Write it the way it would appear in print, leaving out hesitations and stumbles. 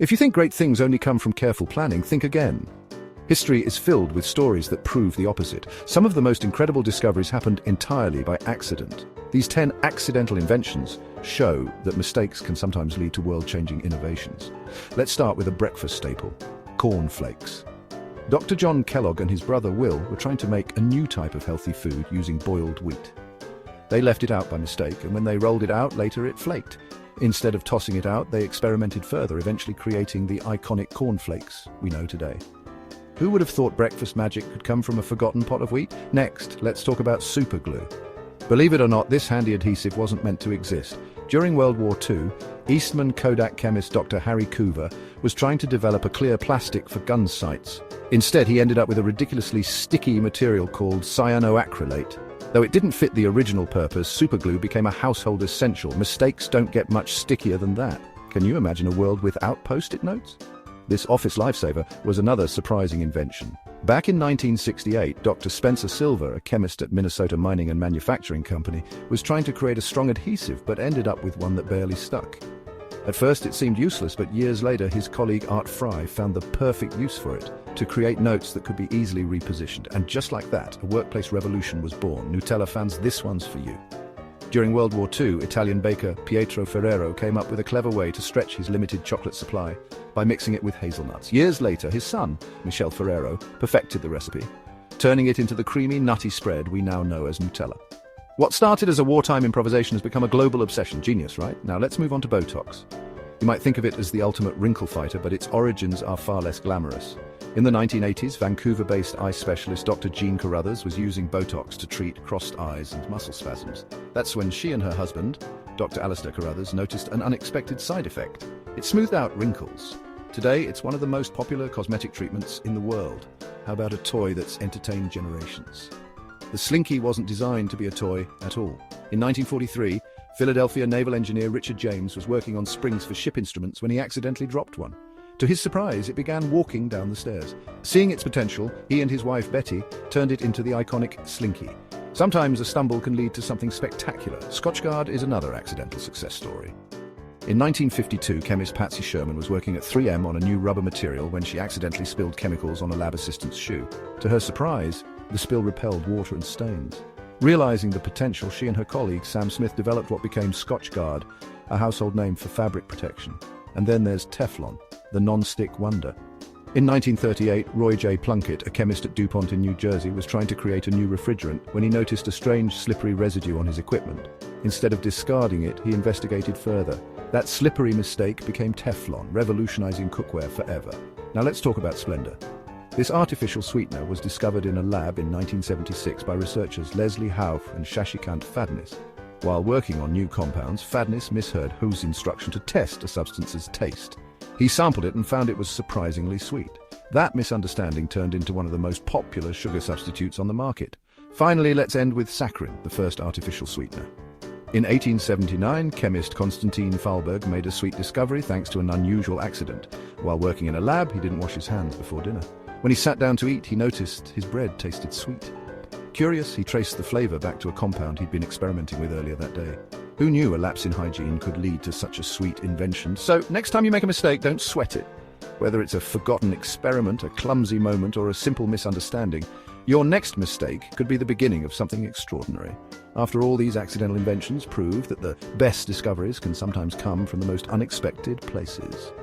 If you think great things only come from careful planning, think again. History is filled with stories that prove the opposite. Some of the most incredible discoveries happened entirely by accident. These 10 accidental inventions show that mistakes can sometimes lead to world-changing innovations. Let's start with a breakfast staple: cornflakes. Dr. John Kellogg and his brother Will were trying to make a new type of healthy food using boiled wheat. They left it out by mistake, and when they rolled it out later, it flaked. Instead of tossing it out, they experimented further, eventually creating the iconic cornflakes we know today. Who would have thought breakfast magic could come from a forgotten pot of wheat? Next, let's talk about superglue. Believe it or not, this handy adhesive wasn't meant to exist. During World War II, Eastman Kodak chemist Dr. Harry Coover was trying to develop a clear plastic for gun sights. Instead, he ended up with a ridiculously sticky material called cyanoacrylate. Though it didn't fit the original purpose, superglue became a household essential. Mistakes don't get much stickier than that. Can you imagine a world without post-it notes? This office lifesaver was another surprising invention. Back in 1968, Dr. Spencer Silver, a chemist at Minnesota Mining and Manufacturing Company, was trying to create a strong adhesive but ended up with one that barely stuck. At first it seemed useless, but years later his colleague Art Fry found the perfect use for it: to create notes that could be easily repositioned. And just like that, a workplace revolution was born. Nutella fans, this one's for you. During World War II, Italian baker Pietro Ferrero came up with a clever way to stretch his limited chocolate supply by mixing it with hazelnuts. Years later, his son, Michel Ferrero, perfected the recipe, turning it into the creamy, nutty spread we now know as Nutella. What started as a wartime improvisation has become a global obsession. Genius, right? Now let's move on to Botox. You might think of it as the ultimate wrinkle fighter, but its origins are far less glamorous. In the 1980s, Vancouver-based eye specialist Dr. Jean Carruthers was using Botox to treat crossed eyes and muscle spasms. That's when she and her husband, Dr. Alistair Carruthers, noticed an unexpected side effect. It smoothed out wrinkles. Today, it's one of the most popular cosmetic treatments in the world. How about a toy that's entertained generations? The Slinky wasn't designed to be a toy at all. In 1943, Philadelphia naval engineer Richard James was working on springs for ship instruments when he accidentally dropped one. To his surprise, it began walking down the stairs. Seeing its potential, he and his wife Betty turned it into the iconic Slinky. Sometimes a stumble can lead to something spectacular. Scotchgard is another accidental success story. In 1952, chemist Patsy Sherman was working at 3M on a new rubber material when she accidentally spilled chemicals on a lab assistant's shoe. To her surprise, the spill repelled water and stains. Realizing the potential, she and her colleague Sam Smith developed what became Scotchgard, a household name for fabric protection. And then there's Teflon, the non-stick wonder. In 1938, Roy J. Plunkett, a chemist at DuPont in New Jersey, was trying to create a new refrigerant when he noticed a strange slippery residue on his equipment. Instead of discarding it, he investigated further. That slippery mistake became Teflon, revolutionizing cookware forever. Now let's talk about Splenda. This artificial sweetener was discovered in a lab in 1976 by researchers Leslie Hauff and Shashikant Phadnis. While working on new compounds, Phadnis misheard Hauff's instruction to test a substance's taste. He sampled it and found it was surprisingly sweet. That misunderstanding turned into one of the most popular sugar substitutes on the market. Finally, let's end with saccharin, the first artificial sweetener. In 1879, chemist Konstantin Fahlberg made a sweet discovery thanks to an unusual accident. While working in a lab, he didn't wash his hands before dinner. When he sat down to eat, he noticed his bread tasted sweet. Curious, he traced the flavor back to a compound he'd been experimenting with earlier that day. Who knew a lapse in hygiene could lead to such a sweet invention? So, next time you make a mistake, don't sweat it. Whether it's a forgotten experiment, a clumsy moment, or a simple misunderstanding, your next mistake could be the beginning of something extraordinary. After all, these accidental inventions prove that the best discoveries can sometimes come from the most unexpected places.